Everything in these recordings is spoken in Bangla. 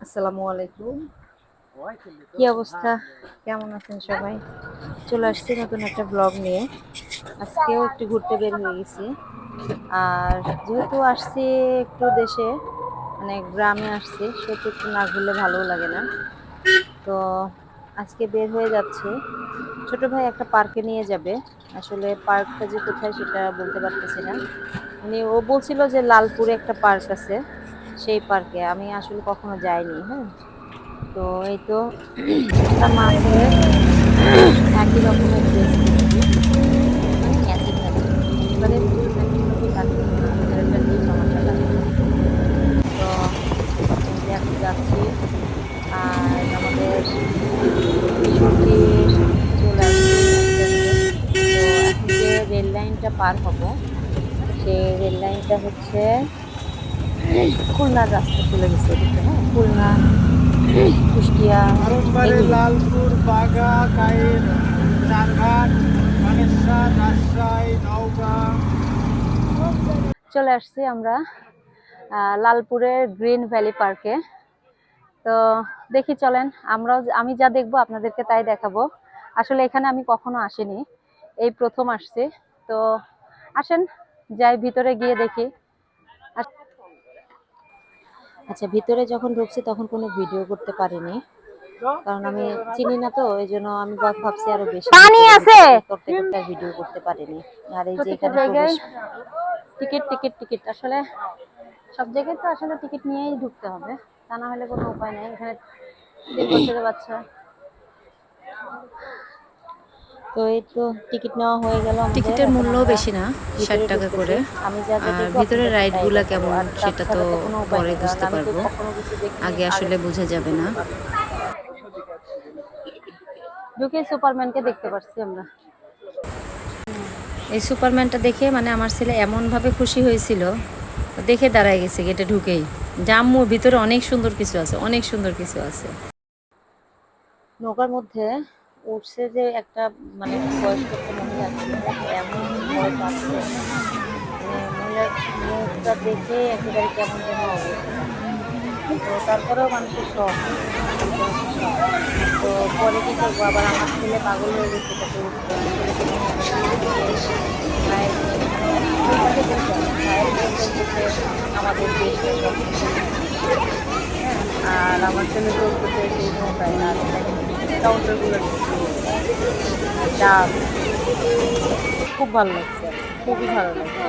আসসালামু আলাইকুম। কি অবস্থা? কেমন আছেন সবাই? চলে আসছি নতুন একটা ব্লগ নিয়ে। আজকেও একটু ঘুরতে বের হয়ে গেছি। আর যেহেতু আসছি একটু দেশে, মানে গ্রামে আসছি, সেহেতু একটু না ঘুরলে ভালোও লাগে না। তো আজকে বের হয়ে যাচ্ছি। ছোট ভাই একটা পার্কে নিয়ে যাবে। আসলে পার্কটা যে কোথায় সেটা বলতে পারতেছি না। মানে ও বলছিল যে লালপুরে একটা পার্ক আছে, সেই পার্কে। আমি আসলে কখনো যাইনি, হ্যাঁ? তো এই তো আমরা মা ছেলে একই রকমের ড্রেস পরছি, মানে ম্যাচিং ম্যাচিং, একেবারে ফুল ম্যাচিং হলে তাকে ছেলেটা নিয়ে সমস্যা লাগে। তো এই যে এখন যাচ্ছি, আর আমাদের সবজি চলে আসছে আস্তে আস্তে। তো এখন যে রেল লাইনটা পার হব, সেই রেল লাইনটা হচ্ছে খুলনার রাস্তা চলে গেছে এদিকে, হ্যাঁ, খুলনা, কুষ্টিয়া, বারংবারে এগুলো। লালপুর, বাগা, কাইর, চারঘাট, মানেশ্বর, রাজশাহী, নওগাঁ। চলে আসছি আমরা লালপুরের গ্রিন ভ্যালি পার্কে। তো দেখি চলেন, আমি যা দেখবো আপনাদেরকে তাই দেখাবো। আসলে এখানে আমি কখনো আসিনি, এই প্রথম আসছি। তো আসেন, যাই ভিতরে গিয়ে দেখি। আচ্ছা, ভিতরে যখন ঢুকছি তখন কোনো ভিডিও করতে পারিনি, কারণ আমি চিনি না, তো এই জন্য আমি ভাবছি আরো বেশি পানি ভিতরে আছে। ভিতরে করতে করতে আর ভিডিও করতে পারিনি। আর এই যে প্রত্যেকটা এখানে জায়গায় প্রবেশ। টিকিট টিকিট টিকিট আসলে সব জায়গায় তো আসলে টিকিট নিয়েই ঢুকতে হবে, তা না হলে কোনো উপায় নেই। এখানে 3 বছরের বাচ্চা। তো এই তো টিকিট নেওয়া হয়ে গেল আমাদের। টিকিটের এখন মূল্যও আমরা বেশি না, ষাট ভিতরে টাকা ঢুকতেছি। করে। আমি যা যা আর দেখবো ভিতরের আপনাদেরকে তাই রাইডগুলা দেখাবো, কেমন আর সেটা তো তাছাড়া তো কোনো উপায় পরে নেই, কারণ বুঝতে আমি তো পারবো, কখনো কিছু দেখিনি, আগে আগে আসলে থেকে বোঝা কিছুই যাবে না। বলতে পারবো না। ঢুকে সুপারম্যানকে দেখতে পাচ্ছি আমরা। এই সুপারম্যানটা দেখে মানে আমার ছেলে এমনভাবে খুশি হয়েছিল, দেখে দাঁড়ায় গেছে গেটে ঢুকেই। জাম্মু ভিতরে অনেক সুন্দর কিছু আছে, অনেক সুন্দর কিছু আছে। নৌকার মধ্যে উঠছে যে একটা, মানে বয়স্ক একটা মহিলা ছিল, ও তো এমন ভয় পাচ্ছে, মানে মহিলার মুখটা দেখে একেবারে কেমন যেন অবস্থা। তো তারপরেও মানুষের শখ, এইটা হচ্ছে শখ। তো পরে কি করবো, আবার আমার ছেলে পাগল হয়ে গেছে এটাতে উঠতে, আমি ছেলেকে নিয়ে এটাতে উঠতে গিয়ে ভাইয়ের মেয়ে, মানে আমি তাকে বলতাম, ভাইয়ের মেয়ে বলতেছে আমাদের দেশটা সব কিছুই, হ্যাঁ, আর আমার ছেলে চলতেছে সেই নৌকায়, আর দেখেন কাউন্টার গুলো কি সুন্দর, ডাব। খুব ভালো লাগছে, খুবই ভালো লাগছে।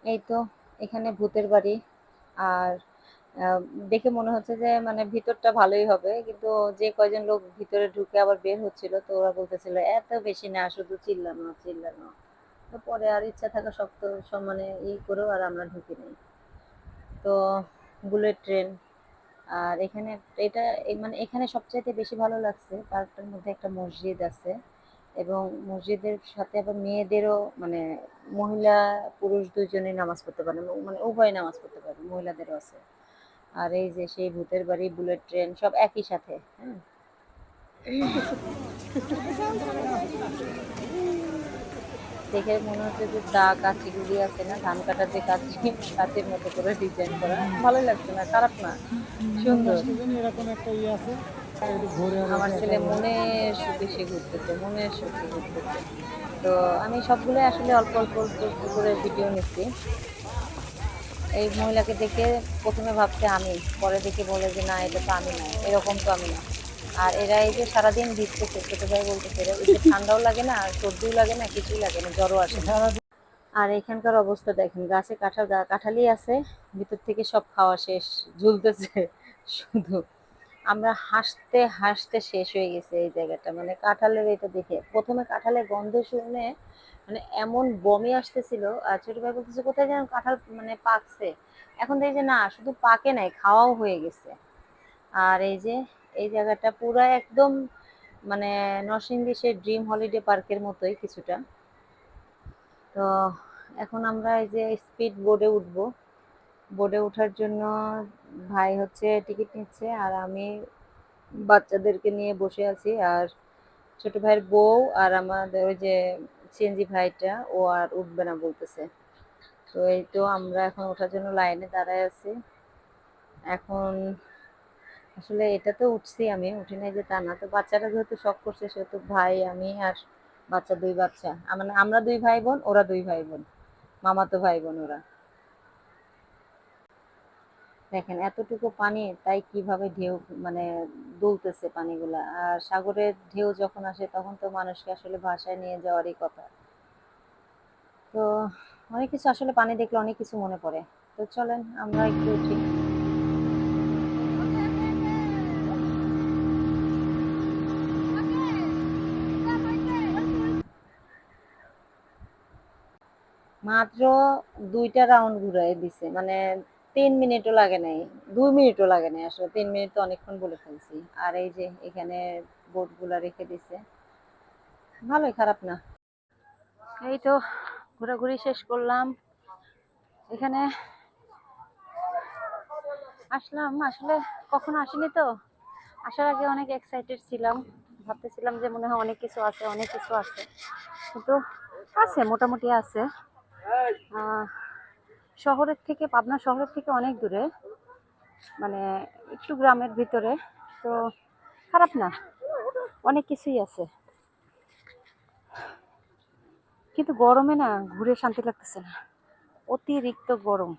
এই তো এখানে ভূতের বাড়ি। আর আহ, দেখে মনে হচ্ছে যে মানে ভিতরটা ভালোই হবে, কিন্তু যে কয়জন লোক ভিতরে ঢুকে আবার বের হচ্ছিল, তো ওরা বলতেছিল এত বেশি না, শুধু চিল্লানো চিল্লানো। তো পরে আর ইচ্ছা থাকা শক্ত সব মানে করেও আর আমরা ঢুকি নাই। তো বুলেট ট্রেন। আর এখানে এটা মানে এখানে সবচাইতে বেশি ভালো লাগছে, পার্কটার মধ্যে একটা মসজিদ আছে, এবং মসজিদের সাথে আবার মেয়েদেরও, মানে মহিলা পুরুষ দুইজনেই নামাজ পড়তে পারে, মানে উভয় নামাজ পড়তে পারে, মহিলাদেরও আছে। আর এই যে সেই ভূতের বাড়ি, বুলেট ট্রেন সব একই সাথে, হ্যাঁ। দেখে মনে হচ্ছে যে কাঁচিগুলি আছে না, ধান কাটার যে কাঁচি, কাঁচির মতো করে ডিজাইন করা, ভালোই লাগছে, না খারাপ না, সুন্দর। আসতেছেন এরকম একটা ইয়ে আছে, একটু ঘুরে আর আমার এসে ছেলে মনের সুখে সে ঘুরতেছে, মনের সুখে ঘুরতেছে। তো আমি সবগুলো আসলে অল্প অল্প অল্প অল্প করে ভিডিও নিচ্ছি। এই মহিলাকে দেখে প্রথমে ভাবছে আমি, পরে দেখে বলে যে না, এটা তো আমি না, এরকম তো আমি না। আর এরা এই যে সারাদিন ভিজতেছে, ছোট ভাই বলতেছে এরা এদের ঠান্ডাও লাগে না, আর সর্দিও লাগে না, কিছুই লাগে না, জ্বরও আসে না। সারাদিন। আর এখানকার অবস্থা দেখেন, গাছে কাঁঠালই আছে, ভিতর থেকে সব খাওয়া শেষ, ঝুলতেছে শুধু। আমরা হাসতে হাসতে শেষ হয়ে গেছে এই জায়গাটা, মানে কাঁঠালের এটা দেখে, প্রথমে কাঁঠালের গন্ধ শুনে মানে এমন বমি আসতেছিল। আর ছোট ভাই বলতেছে কোথায় যেন কাঁঠাল মানে পাকছে, এখন দেখি যে না, শুধু পাকে নাই, খাওয়াও হয়ে গেছে। আর এই যে এই জায়গাটা পুরা একদম মানে নরসিংদী সেই ড্রিম হলিডে পার্কের মতোই কিছুটা। তো এখন আমরা এই যে স্পিড বোর্ডে উঠবো, বোর্ডে ওঠার জন্য ভাই হচ্ছে টিকিট নিচ্ছে, আর আমি বাচ্চাদেরকে নিয়ে বসে আছি। আর ছোট ভাইয়ের বউ আর আমাদের ওই যে সিএনজি ভাইটা, ও আর উঠবে না বলতেছে। তো এই তো আমরা এখন ওঠার জন্য লাইনে দাঁড়ায় আছি। এখন আসলে এটাতে উঠছি আমি, উঠি নাই যে তা না। তো বাচ্চারা যেহেতু শখ করছে সেহেতু ভাই, আমি আর বাচ্চা ২ বাচ্চা। মানে আমরা ২ ভাই বোন, ওরা ২ ভাই বোন। মামাতো ভাই বোন ওরা। দেখেন এতটুকু পানি তাই কিভাবে ঢেউ মানে দুলতেছে পানিগুলা। আর সাগরের ঢেউ যখন আসে তখন তো মানুষকে আসলে ভাসায় নিয়ে যাওয়ারই কথা। তো অনেক কিছু আসলে পানি দেখলে অনেক কিছু মনে পড়ে। তো চলেন আমরা একটু উঠি। মাত্র ২ টা রাউন্ড ঘুরায় দিছে। মানে ৩ মিনিটও লাগে নাই। ২ মিনিটও লাগে নাই আসলে। ৩ মিনিট তো অনেকক্ষণ বলে ফেলছি। আর এই যে এখানে বোটগুলা রেখে দিছে। ভালোই, খারাপ না। এই তো ঘোরাঘুরি শেষ করলাম। এখানে আসলাম, আসলে কখনো আসিনি তো। আসার আগে অনেক এক্সাইটেড ছিলাম, ভাবতেছিলাম যে মনে হয় অনেক কিছু আছে, অনেক কিছু আছে, কিন্তু আছে, মোটামুটি আছে। আহ, শহরের থেকে, পাবনা শহরের থেকে অনেক দূরে, মানে একটু গ্রামের ভিতরে। তো খারাপ না, অনেক কিছুই আছে, কিন্তু গরমে না ঘুরে শান্তি লাগতেছে না, অতিরিক্ত গরম।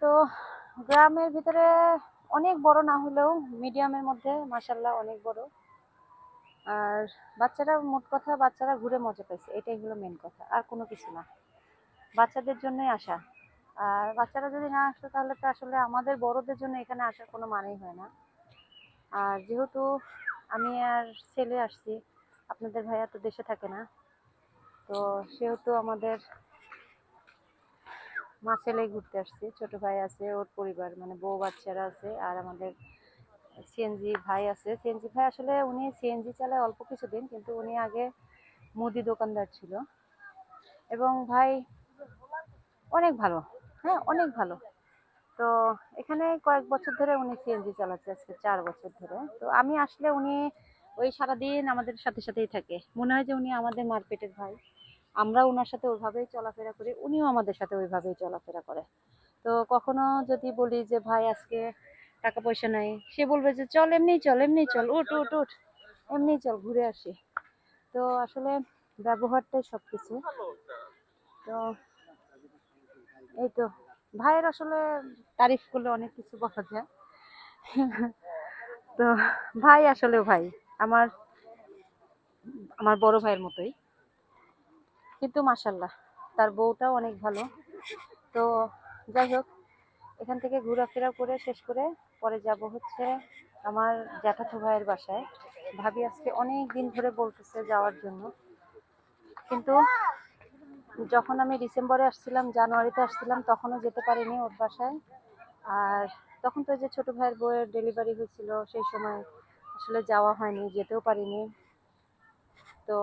তো গ্রামের ভিতরে অনেক বড় না হলেও মিডিয়ামের মধ্যে, মাশাল্লাহ অনেক বড়। আর বাচ্চারা, মোট কথা বাচ্চারা ঘুরে মজা পাইছে, এটাই হলো মেন কথা, আর কোনো কিছু না। বাচ্চাদের জন্যই আসা। আর বাচ্চারা যদি না আসতো তাহলে তো আসলে আমাদের বড়দের জন্য এখানে আসার কোনো মানেই হয় না। আর যেহেতু আমি আর ছেলে আসছি, আপনাদের ভাইয়া তো দেশে থাকে না, তো সেহেতু আমাদের মা ছেলে ঘুরতে আসছি। ছোট ভাই আছে, ওর পরিবার মানে বউ বাচ্চারা আছে, আর আমাদের সিএনজি ভাই আছে। সিএনজি ভাই আসলে উনি সিএনজি চালায় অল্প কিছুদিন, কিন্তু উনি আগে মুদি দোকানদার ছিল। এবং ভাই অনেক ভালো, হ্যাঁ অনেক ভালো। তো এখানে কয়েক বছর ধরে উনি সিএনজি চালাচ্ছে, আজকে 4 বছর ধরে। তো আমি আসলে উনি ওই সারাদিন আমাদের সাথে সাথেই থাকে, মনে হয় যে উনি আমাদের মারপেটের ভাই। আমরা ওনার সাথে ওইভাবেই চলাফেরা করি, উনিও আমাদের সাথে ওইভাবেই চলাফেরা করে। তো কখনো যদি বলি যে ভাই আজকে টাকা পয়সা নাই, সে বলবে যে চল এমনি চল, এমনি চল, উঠ উঠ উঠ, এমনি চল ঘুরে আসি। তো আসলে ব্যবহারটাই সবকিছু। তো এই তো, ভাইয়ের আসলে তারিফ করলে অনেক কিছু বলা যায়। তো ভাই আসলেও ভাই, আমার আমার বড় ভাইয়ের মতোই, কিন্তু মাশাল্লাহ তার বউটাও অনেক ভালো। তো যাই হোক, এখান থেকে ঘোরাফেরা করে শেষ করে পরে যাব হচ্ছে আমার জ্যাঠাতো ভাইয়ের বাসায়। ভাবি আজকে অনেক দিন ধরে বলতেছে যাওয়ার জন্য, কিন্তু যখন আমি ডিসেম্বরে আসছিলাম, জানুয়ারিতে আসছিলাম, তখনও যেতে পারিনি ওর বাসায়। আর তখন তো ওই যে ছোট ভাইয়ের বউয়ের ডেলিভারি হয়েছিল, সেই সময় আসলে যাওয়া হয়নি, যেতেও পারিনি। তো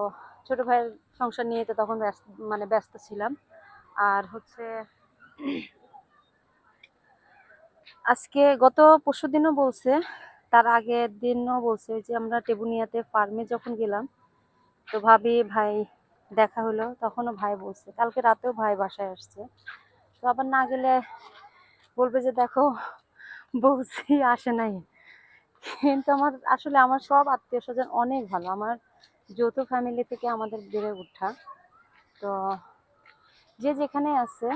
ছোট ভাইয়ের সংসার নিয়ে তো তখন ব্যস্ত, মানে ব্যস্ত ছিলাম। আর হচ্ছে আজকে গত পরশুদিনও বলছে, তার আগের দিনও বলছে, ওই যে আমরা টেবুনিয়াতে ফার্মে যখন গেলাম, তো ভাবি ভাই দেখা হলো, তখনও ভাই বলছে, কালকে রাতেও ভাই বাসায় আসছে। তো আবার না গেলে বলবে যে দেখো বলছি আসে নাই। কিন্তু আমার আসলে আমার সব আত্মীয় স্বজন অনেক ভালো, আমার যৌথ ফ্যামিলি থেকে আমাদের বেড়ে ওঠা। তো যে যেখানে আছে,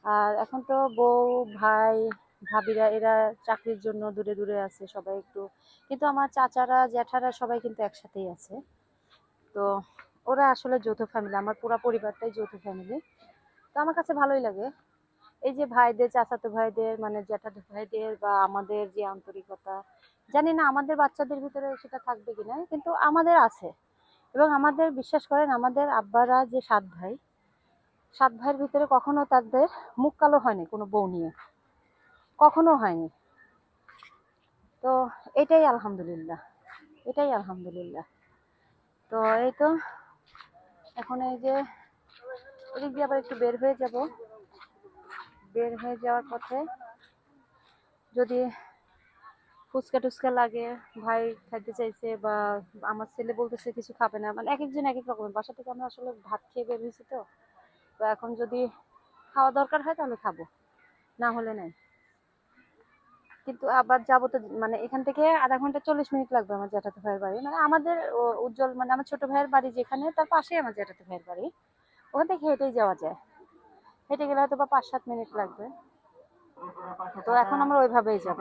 আর এখন তো বউ, ভাই, ভাবিরা এরা চাকরির জন্য দূরে দূরে আছে সবাই একটু, কিন্তু আমার চাচারা জ্যাঠারা সবাই কিন্তু একসাথেই আছে। তো ওরা আসলে যৌথ ফ্যামিলি, আমার পুরো পরিবারটাই যৌথ ফ্যামিলি। তো আমার কাছে ভালোই লাগে এই যে ভাইদের, চাচাতো ভাইদের মানে জ্যাঠাতো ভাইদের বা আমাদের যে আন্তরিকতা, জানি না আমাদের বাচ্চাদের ভিতরে সেটা থাকবে কিনা, কিন্তু আমাদের আছে। এবং আমাদের, বিশ্বাস করেন, আমাদের আব্বারা যে 7 ভাই, 7 ভাইয়ের ভিতরে কখনো তাদের মুখ কালো হয়নি কোনো বউ নিয়ে, কখনো হয়নি। তো এটাই আলহামদুলিল্লাহ, এটাই আলহামদুলিল্লাহ। তো এই তো, এখন এই যে এদিক দিয়ে আবার একটু বের হয়ে যাব। বের হয়ে যাওয়ার পথে যদি ফুচকা টুচকা লাগে, ভাই খাইতে চাইছে, বা আমার ছেলে বলতেছে কিছু খাবে না, মানে এক একজন এক এক রকমের। বাসা থেকে আমরা আসলে ভাত খেয়ে বের হয়েছি, তো এখন যদি খাওয়া দরকার হয় তাহলে খাবো, না হলে নাই। কিন্তু আবার যাবো তো, মানে এখান থেকে আধা ঘন্টা 40 মিনিট লাগবে আমার জ্যাঠাতো ভাইয়ের বাড়ি, মানে আমাদের উজ্জ্বল, মানে আমার ছোট ভাইয়ের বাড়ি যেখানে, তার পাশেই আমার জ্যাঠাতো ভাইয়ের বাড়ি। ওখান থেকে হেঁটেই যাওয়া যায়, হেঁটে গেলে হয়তো বা 5-7 মিনিট লাগবে। তো এখন আমরা ওইভাবেই যাব।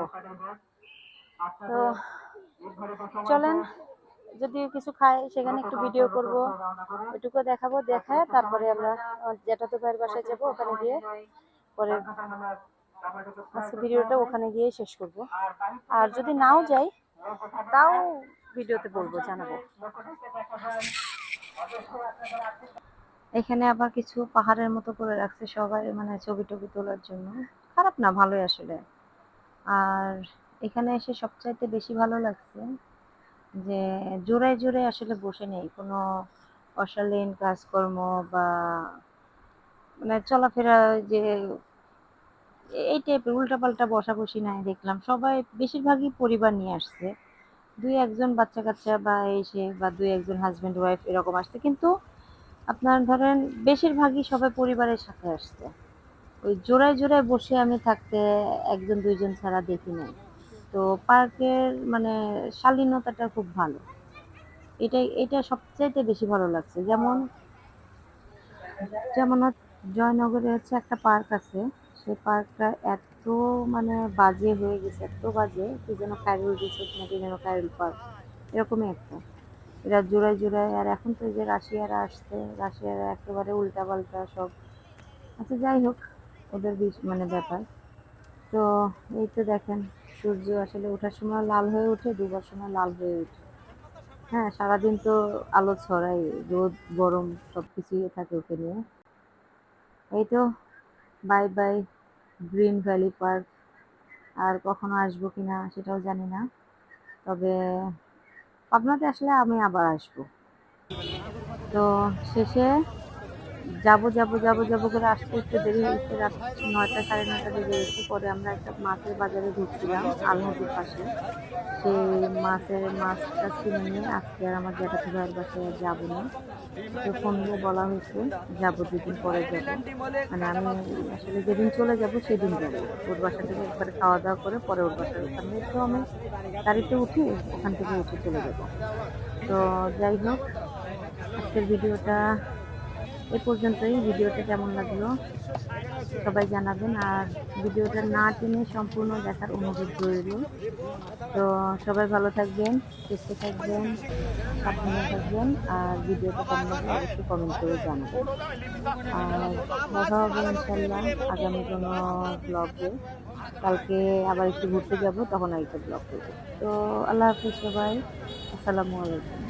তো চলেন, যদি কিছু খাই সেখানে একটু ভিডিও করব, এটুকু দেখাবো, দেখায় তারপরে আমরা আমার জ্যাঠাতো ভাইয়ের বাসায় যাব। ওখানে গিয়ে পরে আজকে ভিডিওটা ওখানে গিয়ে শেষ করব। আর যদি নাও যাই তাও ভিডিওতে বলবো, জানাবো। এখানে আবার কিছু পাহাড়ের মতো করে রাখছে সবাই, মানে ছবি টবি তোলার জন্য। খারাপ না, ভালোই আসলে। আর এখানে এসে সবচাইতে বেশি ভালো লাগছে যে জোড়ায় জোড়ায় আসলে বসে নেই কোনো অশালীন কাজকর্ম বা মানে চলাফেরা, যে এই টাইপের উল্টাপাল্টা বসাবসি নাই দেখলাম। সবাই বেশিরভাগই পরিবার নিয়ে আসছে, দুই একজন বাচ্চা কাচ্চা বা এসে, বা দুই একজন হাজবেন্ড ওয়াইফ এরকম আসছে, কিন্তু আপনার ধরেন বেশিরভাগই সবাই পরিবারের সাথে আসছে। ওই জোড়ায় জোড়ায় বসে আমি থাকতে একজন দুইজন ছাড়া দেখি নাই। তো পার্কের মানে শালীনতাটা খুব ভালো, এটা সবচাইতে বেশি ভালো লাগছে। যেমন যেমন জয়নগরে হচ্ছে একটা পার্ক আছে, সেই পার্কটা এত মানে বাজে হয়ে গেছে, এত বাজে, কি যেন খায়রুল রিসোর্ট নাকি যেন খায়রুল পার্ক, এরকমই একটা। এরা জোড়ায় জোড়ায়, আর এখন তো এই যে রাশিয়ারা আসছে, রাশিয়ারা একেবারে উল্টা পাল্টা সব। আচ্ছা যাই হোক, ওদের মানে ব্যাপার। তো এই তো দেখেন, সূর্য আসলে ওঠার সময় লাল হয়ে ওঠে, ডুবার সময় লাল হয়ে ওঠে। হ্যাঁ, সারাদিন তো আলো ছড়াই, রোদ গরম সবকিছুই থাকে ওকে নিয়ে। এই তো, bye bye Green Valley Park. আর কখনো আসবো কিনা সেটাও জানি না, তবে পাবনাতে আসলে আমি আবার আসবো। তো শেষে যাবো যাবো যাবো যাবো করে আসতে একটু দেরি হয়েছে, রাত 9টা 9:30 বেজে গেছে। পরে আমরা একটা মাছের বাজারে ঢুকছিলাম আলহাটির পাশে, সেই মাছটা কিনে নিয়ে আজকে আর আমার জ্যাঠাতো ভাইয়ের বাসায় আর যাবো না। ওকে ফোন দিয়ে বলা হয়েছে যাবো, 2 দিন পরে যাব। মানে আমি আসলে যেদিন চলে যাব সেদিন যাব, ওর বাসা থেকে একবারে খাওয়া দাওয়া করে পরে ওর বাসার ওখানে তো আমি গাড়িতে উঠি, ওখান থেকে উঠে চলে যাব। তো যাই হোক, আজকের ভিডিওটা এ পর্যন্তই। ভিডিওটা কেমন লাগলো সবাই জানাবেন, আর ভিডিওটা না টেনে সম্পূর্ণ দেখার অনুরোধ রইল। তো সবাই ভালো থাকবেন, সুস্থ থাকবেন, সাবধানে থাকবেন, আর ভিডিওটা কেমন লাগলো অবশ্যই কমেন্ট করে জানাবেন। আর দেখা হবে ইনশাল্লাহ আগামী কোনো ব্লগে। কালকে আবার একটু ঘুরতে যাব, তখন আরেকটা ব্লগ করবো। তো আল্লাহ হাফিজ সবাই, আসসালামু আলাইকুম।